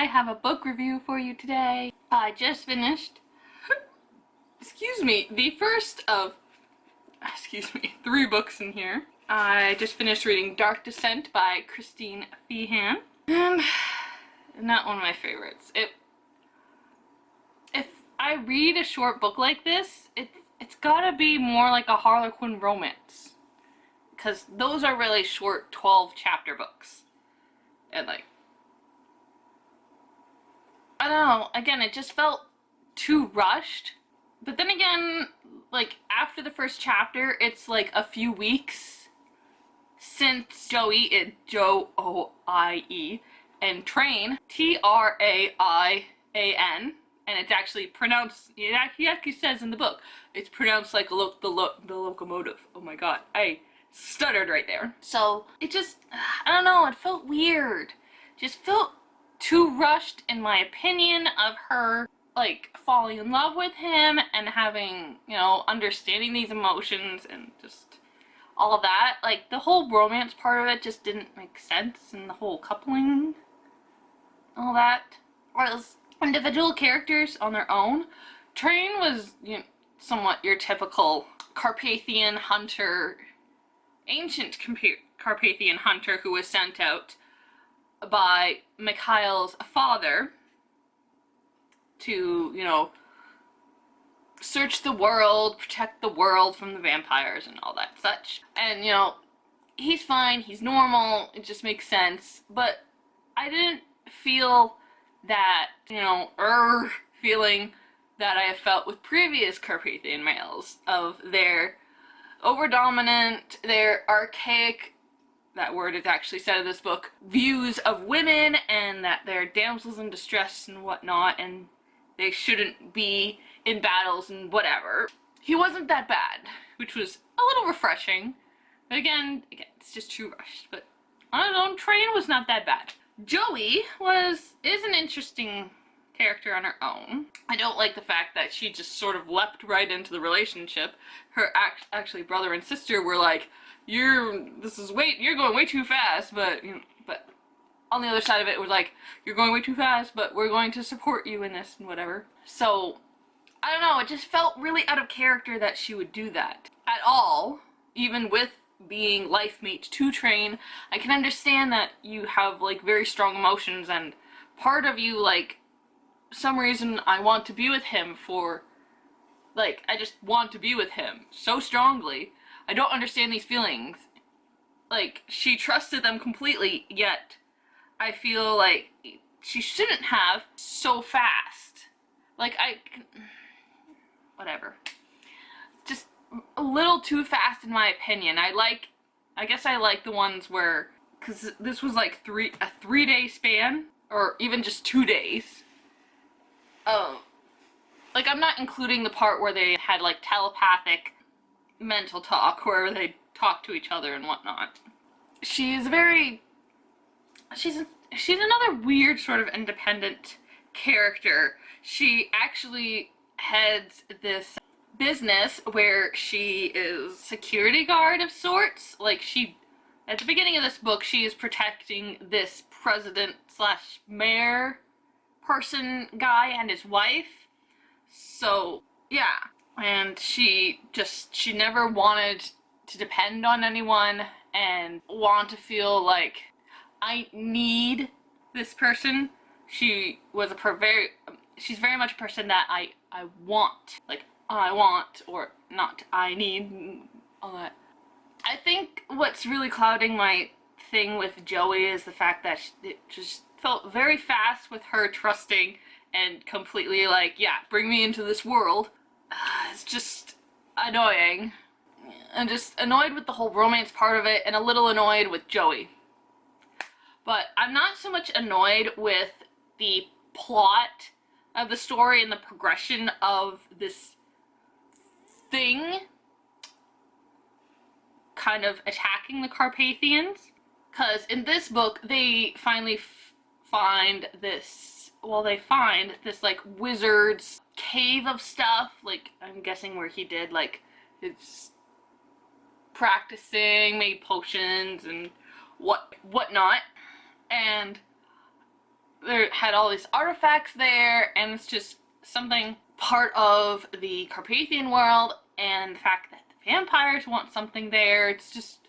I have a book review for you today. I just finished, excuse me, the first of, 3 books in here. I just finished reading Dark Descent by Kristin Feehan, and not one of my favorites. If I read a short book like this, it's gotta be more like a Harlequin romance, because those are really short 12-chapter books, and like, I don't know, again, it just felt too rushed. But then again, like, after the first chapter, it's like a few weeks since Joey, Joie, and Train, Traian, and it's actually pronounced, he actually says in the book, it's pronounced like the locomotive. Oh my god, I stuttered right there. So, it just, I don't know, it felt weird. Just felt too rushed, in my opinion, of her, like, falling in love with him and having, you know, understanding these emotions and just all of that. Like, the whole romance part of it just didn't make sense, and the whole coupling, all that. Whereas individual characters on their own, Train was, you know, somewhat your typical Carpathian hunter, ancient Carpathian hunter who was sent out by Mikhail's father to, you know, search the world, protect the world from the vampires and all that such. And, you know, he's fine, he's normal, it just makes sense. But I didn't feel that, you know, feeling that I have felt with previous Carpathian males, of their overdominant, their archaic, that word is actually said in this book, views of women, and that they're damsels in distress and whatnot, and they shouldn't be in battles and whatever. He wasn't that bad, which was a little refreshing. But again, it's just too rushed. But on his own, Train was not that bad. Joey is an interesting character on her own. I don't like the fact that she just sort of leapt right into the relationship. Her actually brother and sister were like, you're going way too fast, but, you know, but on the other side of it was like, you're going way too fast, but we're going to support you in this and whatever. So, I don't know, it just felt really out of character that she would do that at all, even with being life mate to Train. I can understand that you have, like, very strong emotions, and part of you, like, some reason I want to be with him for, like, I just want to be with him so strongly. I don't understand these feelings. Like, she trusted them completely, yet I feel like she shouldn't have so fast. Like, whatever. Just a little too fast in my opinion. I guess I like the ones where, because this was like a 3-day span, or even just 2 days. Like, I'm not including the part where they had, like, telepathic mental talk, where they talk to each other and whatnot. She's another weird sort of independent character. She actually heads this business where she is security guard of sorts. Like, at the beginning of this book, she is protecting this president slash mayor person guy and his wife. So, yeah. And she never wanted to depend on anyone and want to feel like, I need this person. She's very much a person that I want. Like, I want, or not I need, all that. I think what's really clouding my thing with Joey is the fact that it just felt very fast with her trusting and completely like, yeah, bring me into this world. It's just annoying. I'm just annoyed with the whole romance part of it, and a little annoyed with Joey. But I'm not so much annoyed with the plot of the story and the progression of this thing kind of attacking the Carpathians. Because in this book, they finally find this, like, wizard's cave of stuff. Like, I'm guessing where he did, like, his practicing, made potions and whatnot. And there had all these artifacts there, and it's just something part of the Carpathian world, and the fact that the vampires want something there. It's just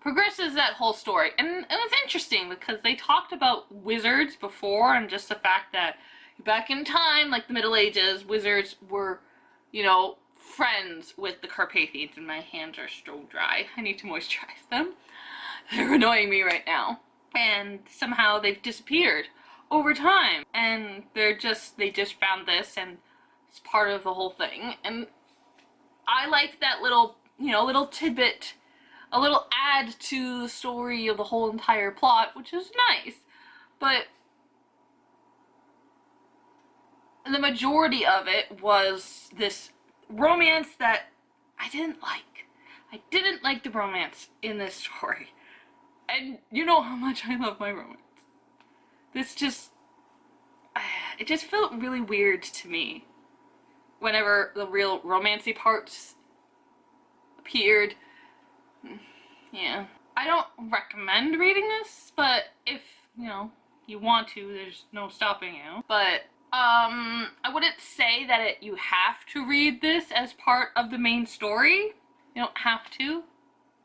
progresses that whole story. And it's interesting because they talked about wizards before, and just the fact that back in time, like the Middle Ages, wizards were, you know, friends with the Carpathians. And my hands are so dry. I need to moisturize them. They're annoying me right now. And somehow they've disappeared over time. And they just found this, and it's part of the whole thing. And I like that little, you know, little tidbit, a little add to the story of the whole entire plot, which is nice. But the majority of it was this romance that I didn't like. I didn't like the romance in this story. And you know how much I love my romance. This just, it just felt really weird to me whenever the real romancy parts appeared. Yeah. I don't recommend reading this, but if, you know, you want to, there's no stopping you. But, I wouldn't say that you have to read this as part of the main story. You don't have to,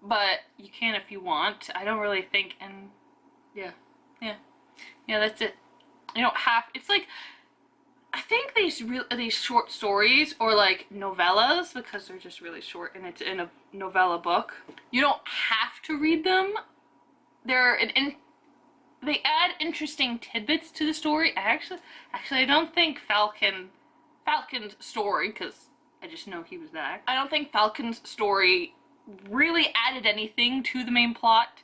but you can if you want. I don't really think, and yeah, that's it. You don't have, it's like, I think these short stories, or like novellas, because they're just really short and it's in a novella book, you don't have to read them. They add interesting tidbits to the story. Actually, I don't think Falcon's story, because I just know he was there, I don't think Falcon's story really added anything to the main plot.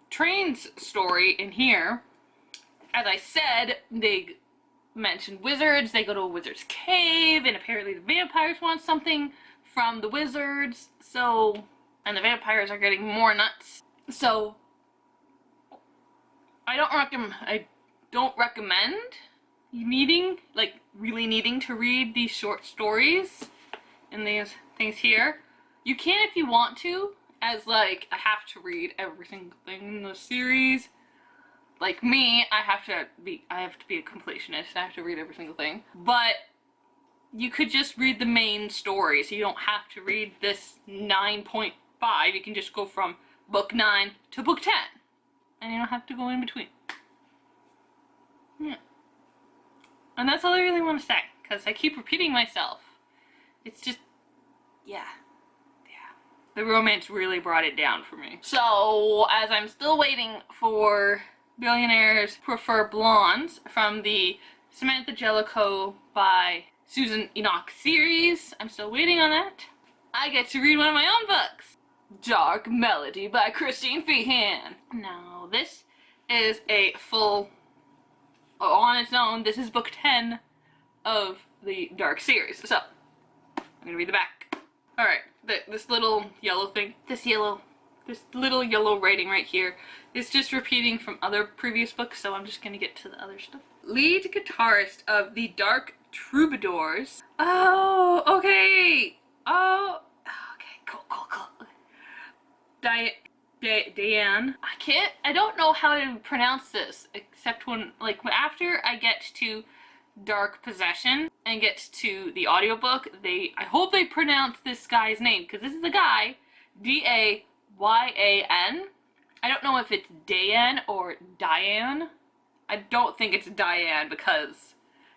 Train's story in here, as I said, they mentioned wizards, they go to a wizard's cave, and apparently the vampires want something from the wizards, so, and the vampires are getting more nuts. So I don't recommend really needing to read these short stories and these things here. You can if you want to, as like, I have to read every single thing in the series. Like me, I have to be a completionist. I have to read every single thing. But you could just read the main story, so you don't have to read this 9.5. You can just go from book 9 to book 10. And you don't have to go in between. Yeah. And that's all I really want to say, because I keep repeating myself. It's just, yeah. The romance really brought it down for me. So, as I'm still waiting for Billionaires Prefer Blondes from the Samantha Jellicoe by Susan Enoch series, I'm still waiting on that, I get to read one of my own books. Dark Melody by Kristin Feehan. Now, this is a full, on its own, this is book 10 of the Dark series. So, I'm gonna read the back. Alright, this little yellow thing, this little yellow writing right here is just repeating from other previous books, so I'm just gonna get to the other stuff. Lead guitarist of the Dark Troubadours. Oh, okay. Oh, okay, cool. Diane. I don't know how to pronounce this, except when, like, after I get to Dark Possession and get to the audiobook, I hope they pronounce this guy's name, because this is the guy, D-A-Y-A-N. I don't know if it's Dayan or Diane. I don't think it's Diane, because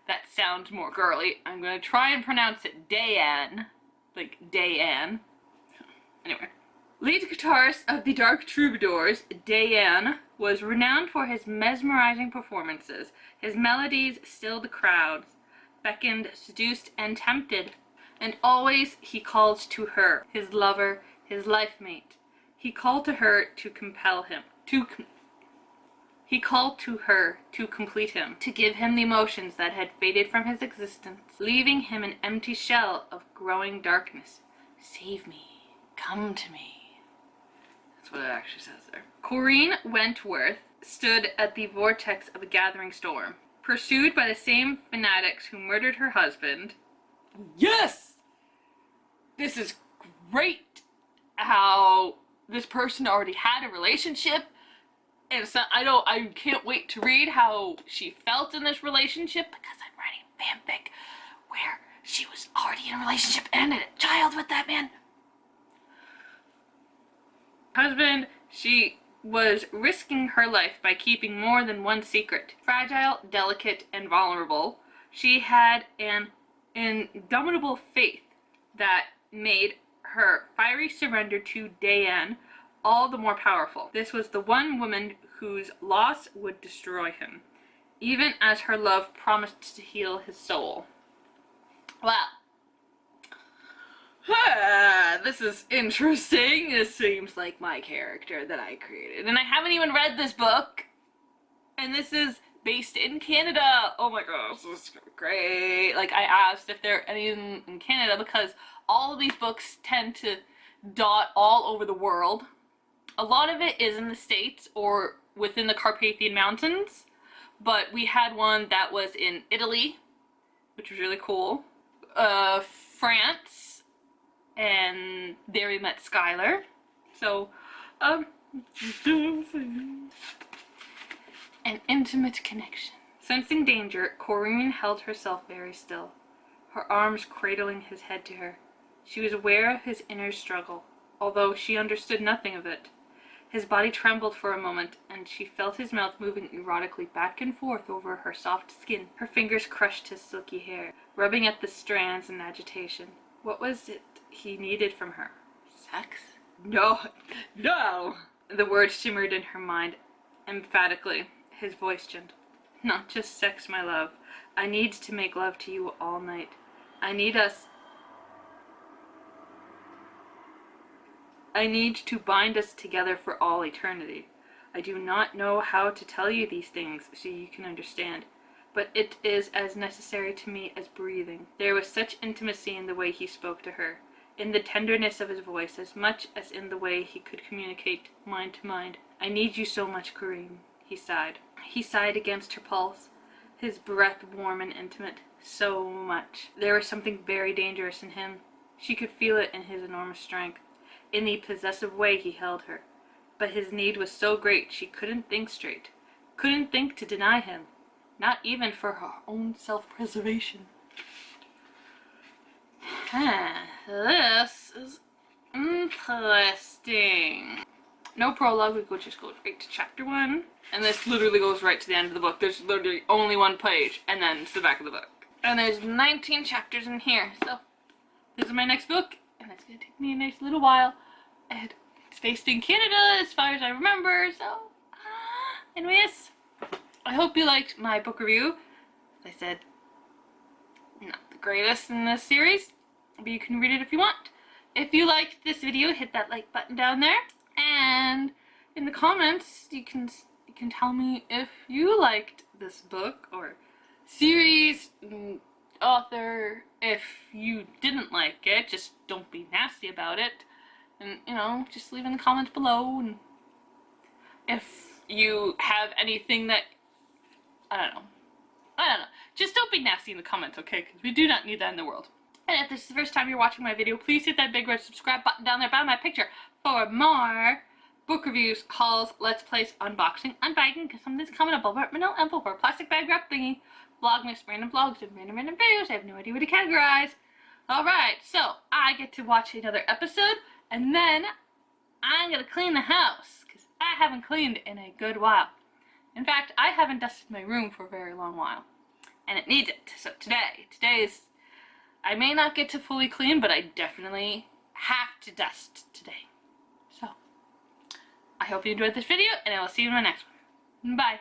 that sounds more girly. I'm gonna try and pronounce it Dayan, like Dayan. Anyway. Lead guitarist of the Dark Troubadours, Dayan, was renowned for his mesmerizing performances. His melodies stilled the crowds, beckoned, seduced, and tempted. And always he called to her, his lover, his life mate. He called to her to compel him, he called to her to complete him, to give him the emotions that had faded from his existence, leaving him an empty shell of growing darkness. Save me, come to me. That's what it actually says there. Corinne Wentworth stood at the vortex of a gathering storm, pursued by the same fanatics who murdered her husband. Yes! This is great how this person already had a relationship, And so I can't wait to read how she felt in this relationship, because I'm writing fanfic where she was already in a relationship and had a child with that man. Husband, she was risking her life by keeping more than one secret. Fragile, delicate, and vulnerable, she had an indomitable faith that made her fiery surrender to Diane all the more powerful. This was the one woman whose loss would destroy him, even as her love promised to heal his soul. Wow. This is interesting. This seems like my character that I created. And I haven't even read this book. And this is based in Canada. Oh my gosh, this is great. Like, I asked if there are any in Canada because all of these books tend to dot all over the world. A lot of it is in the States or within the Carpathian Mountains. But we had one that was in Italy, which was really cool. France. And there we met Skylar. So, an intimate connection. Sensing danger, Corinne held herself very still, her arms cradling his head to her. She was aware of his inner struggle, although she understood nothing of it. His body trembled for a moment, and she felt his mouth moving erotically back and forth over her soft skin. Her fingers crushed his silky hair, rubbing at the strands in agitation. What was it he needed from her? Sex? No, no! The words shimmered in her mind emphatically. His voice gentle. Not just sex, my love. I need to make love to you all night. I need to bind us together for all eternity. I do not know how to tell you these things so you can understand, but it is as necessary to me as breathing. There was such intimacy in the way he spoke to her, in the tenderness of his voice, as much as in the way he could communicate mind to mind. I need you so much, Kareem, he sighed. He sighed against her pulse, his breath warm and intimate. So much. There was something very dangerous in him. She could feel it in his enormous strength, in the possessive way he held her. But his need was so great she couldn't think straight, couldn't think to deny him, not even for her own self-preservation. This is interesting. No prologue, we just go right to chapter 1. And this literally goes right to the end of the book. There's literally only one page, and then it's the back of the book. And there's 19 chapters in here, so this is my next book, and it's gonna take me a nice little while. And it's based in Canada, as far as I remember, so anyways, I hope you liked my book review. As I said, not the greatest in this series, but you can read it if you want. If you liked this video, hit that like button down there, and in the comments you can tell me if you liked this book or series, author. If you didn't like it, just don't be nasty about it, and you know, just leave in the comments below. And if you have anything that I don't know, just don't be nasty in the comments, okay? Because we do not need that in the world. And if this is the first time you're watching my video, please hit that big red subscribe button down there by my picture for more book reviews, hauls, let's plays, unboxing, unbagging, because something's coming up over at Manila Envelope or plastic bag wrap thingy, vlogmas, random vlogs, and random videos. I have no idea what to categorize. Alright, so I get to watch another episode, and then I'm gonna clean the house, because I haven't cleaned in a good while. In fact, I haven't dusted my room for a very long while, and it needs it. So today is, I may not get to fully clean, but I definitely have to dust today. So, I hope you enjoyed this video, and I will see you in my next one. Bye!